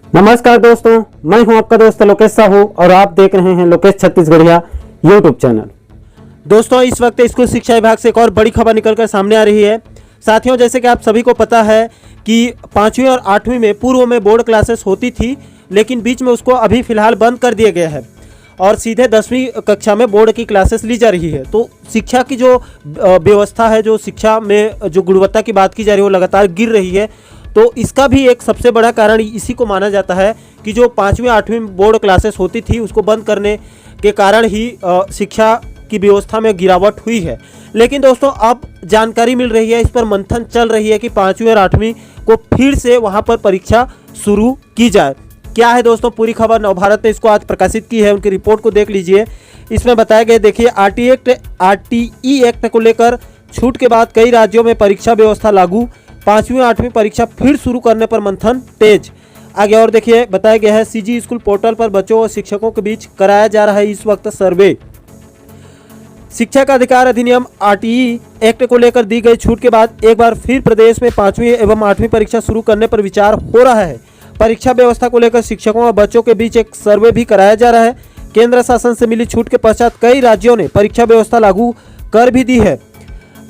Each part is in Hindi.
नमस्कार दोस्तों, मैं हूं आपका दोस्त लोकेश साहू और आप देख रहे हैं लोकेश छत्तीसगढ़िया यूट्यूब चैनल। दोस्तों, इस वक्त स्कूल शिक्षा विभाग से एक और बड़ी खबर निकलकर सामने आ रही है। साथियों, जैसे कि आप सभी को पता है कि 5वीं और 8वीं में पूर्व में बोर्ड क्लासेस होती थी, लेकिन बीच में उसको अभी फिलहाल बंद कर दिया गया है और सीधे 10वीं कक्षा में बोर्ड की क्लासेस ली जा रही है। तो शिक्षा की जो व्यवस्था है, जो शिक्षा में जो गुणवत्ता की बात की जा रही है, वो लगातार गिर रही है। तो इसका भी एक सबसे बड़ा कारण इसी को माना जाता है कि जो 5वीं 8वीं बोर्ड क्लासेस होती थी उसको बंद करने के कारण ही शिक्षा की व्यवस्था में गिरावट हुई है। लेकिन दोस्तों, अब जानकारी मिल रही है, इस पर मंथन चल रही है कि 5वीं और 8वीं को फिर से वहां पर परीक्षा शुरू की जाए। क्या है दोस्तों पूरी खबर? नवभारत ने इसको आज प्रकाशित की है, उनकी रिपोर्ट को देख लीजिए। इसमें बताया गया, देखिए, आरटीई एक्ट को लेकर छूट के बाद कई राज्यों में परीक्षा व्यवस्था लागू, 5वीं 8वीं परीक्षा फिर शुरू करने पर मंथन तेज। आगे और देखिए, बताया गया है सीजी स्कूल पोर्टल पर बच्चों और शिक्षकों के बीच कराया जा रहा है इस वक्त सर्वे। शिक्षा का अधिकार अधिनियम आरटीई एक्ट को लेकर दी गई छूट के बाद एक बार फिर प्रदेश में 5वीं एवं 8वीं परीक्षा शुरू करने पर विचार हो रहा है। परीक्षा व्यवस्था को लेकर शिक्षकों और बच्चों के बीच एक सर्वे भी कराया जा रहा है। केंद्र शासन से मिली छूट के पश्चात कई राज्यों ने परीक्षा व्यवस्था लागू कर भी दी है।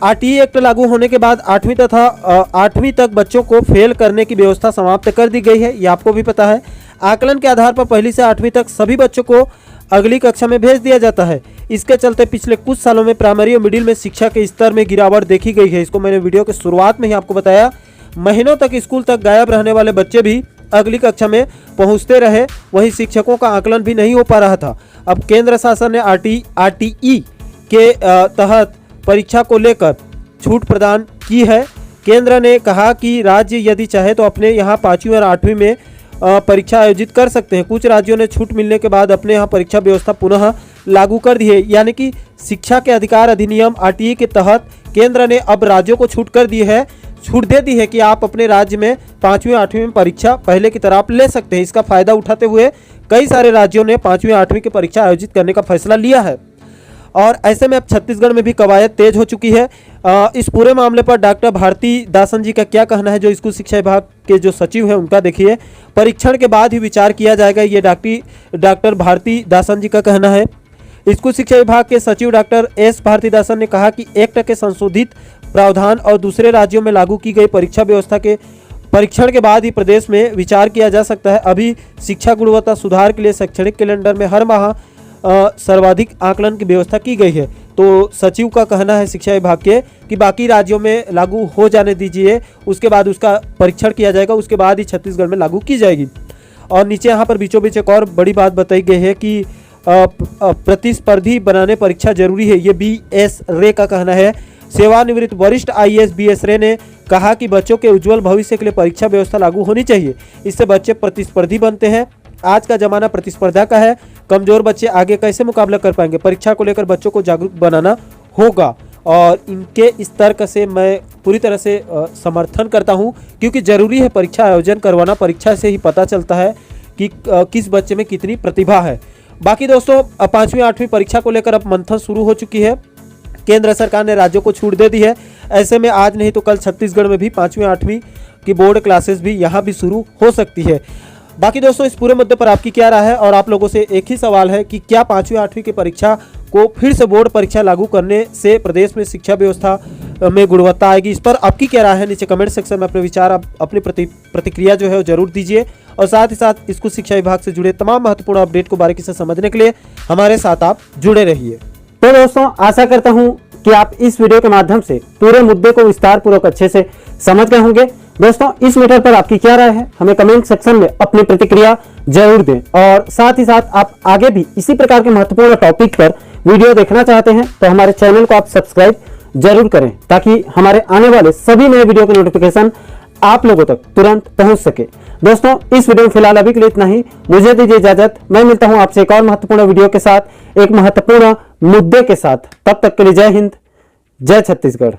आरटीई एक्ट लागू होने के बाद 8वीं तथा 8वीं तक बच्चों को फेल करने की व्यवस्था समाप्त कर दी गई है, ये आपको भी पता है। आकलन के आधार पर पहली से 8वीं तक सभी बच्चों को अगली कक्षा में भेज दिया जाता है। इसके चलते पिछले कुछ सालों में प्राइमरी और मिडिल में शिक्षा के स्तर में गिरावट देखी गई है। इसको मैंने वीडियो के शुरुआत में ही आपको बताया। महीनों तक स्कूल तक गायब रहने वाले बच्चे भी अगली कक्षा में पहुंचते रहे, वहीं शिक्षकों का आकलन भी नहीं हो पा रहा था। अब केंद्र शासन ने आरटीई के तहत परीक्षा को लेकर छूट प्रदान की है। केंद्र ने कहा कि राज्य यदि चाहे तो अपने यहाँ 5वीं और 8वीं में परीक्षा आयोजित कर सकते हैं। कुछ राज्यों ने छूट मिलने के बाद अपने यहाँ परीक्षा व्यवस्था पुनः लागू कर दी है। यानी कि शिक्षा के अधिकार अधिनियम आरटीई के तहत केंद्र ने अब राज्यों को छूट दे दी है कि आप अपने राज्य में 5वीं 8वीं में परीक्षा पहले की तरह आप ले सकते हैं। इसका फायदा उठाते हुए कई सारे राज्यों ने 5वीं 8वीं की परीक्षा आयोजित करने का फैसला लिया है और ऐसे में अब छत्तीसगढ़ में भी कवायद तेज हो चुकी है। इस पूरे मामले पर डॉक्टर भारती दासन जी का क्या कहना है, जो स्कूल शिक्षा विभाग के जो सचिव हैं उनका देखिए। परीक्षण के बाद ही विचार किया जाएगा, ये डॉक्टर भारती दासन जी का कहना है। स्कूल शिक्षा विभाग के सचिव डॉक्टर एस भारती दासन ने कहा कि एक्ट के संशोधित प्रावधान और दूसरे राज्यों में लागू की गई परीक्षा व्यवस्था के परीक्षण के बाद ही प्रदेश में विचार किया जा सकता है। अभी शिक्षा गुणवत्ता सुधार के लिए शैक्षणिक कैलेंडर में हर माह सर्वाधिक आकलन की व्यवस्था की गई है। तो सचिव का कहना है शिक्षा विभाग के कि बाकी राज्यों में लागू हो जाने दीजिए, उसके बाद उसका परीक्षण किया जाएगा, उसके बाद ही छत्तीसगढ़ में लागू की जाएगी। और नीचे यहाँ पर बीचों बीच एक और बड़ी बात बताई गई है कि प्रतिस्पर्धी बनाने परीक्षा जरूरी है, ये BS रे का कहना है। सेवानिवृत्त वरिष्ठ IAS BS रे ने कहा कि बच्चों के उज्जवल भविष्य के लिए परीक्षा व्यवस्था लागू होनी चाहिए, इससे बच्चे प्रतिस्पर्धी बनते हैं। आज का जमाना प्रतिस्पर्धा का है, कमजोर बच्चे आगे कैसे मुकाबला कर पाएंगे? परीक्षा को लेकर बच्चों को जागरूक बनाना होगा और इनके इस तर्क से मैं पूरी तरह से समर्थन करता हूं, क्योंकि जरूरी है परीक्षा आयोजन करवाना। परीक्षा से ही पता चलता है कि किस बच्चे में कितनी प्रतिभा है। बाकी दोस्तों, 5वीं 8वीं परीक्षा को लेकर अब मंथन शुरू हो चुकी है। केंद्र सरकार ने राज्यों को छूट दे दी है। ऐसे में आज नहीं तो कल छत्तीसगढ़ में भी 5वीं 8वीं की बोर्ड क्लासेस भी यहाँ भी शुरू हो सकती है। बाकी दोस्तों, इस पूरे मुद्दे पर आपकी क्या राय है? और आप लोगों से एक ही सवाल है कि क्या 5वीं 8वीं की परीक्षा को फिर से बोर्ड परीक्षा लागू करने से प्रदेश में शिक्षा व्यवस्था में गुणवत्ता आएगी? इस पर आपकी क्या राय है? नीचे कमेंट सेक्शन में अपने विचार, अपनी प्रतिक्रिया जो है वो जरूर दीजिए। और साथ ही साथ स्कूल शिक्षा विभाग से जुड़े तमाम महत्वपूर्ण अपडेट को बारीकी से समझने के लिए हमारे साथ आप जुड़े रहिए। तो दोस्तों, आशा करता हूं कि आप इस वीडियो के माध्यम से पूरे मुद्दे को विस्तार पूर्वक अच्छे से समझ गए होंगे। दोस्तों, इस मैटर पर आपकी क्या राय है? हमें कमेंट सेक्शन में अपनी प्रतिक्रिया जरूर दें। और साथ ही साथ आप आगे भी इसी प्रकार के महत्वपूर्ण टॉपिक पर वीडियो देखना चाहते हैं तो हमारे चैनल को आप सब्सक्राइब जरूर करें, ताकि हमारे आने वाले सभी नए वीडियो के नोटिफिकेशन आप लोगों तक तुरंत पहुंच सके। दोस्तों, इस वीडियो में फिलहाल अभी के लिए इतना ही। मुझे दीजिए इजाजत। मैं मिलता हूं आपसे एक और महत्वपूर्ण वीडियो के साथ, एक महत्वपूर्ण मुद्दे के साथ। तब तक के लिए जय हिंद, जय छत्तीसगढ़।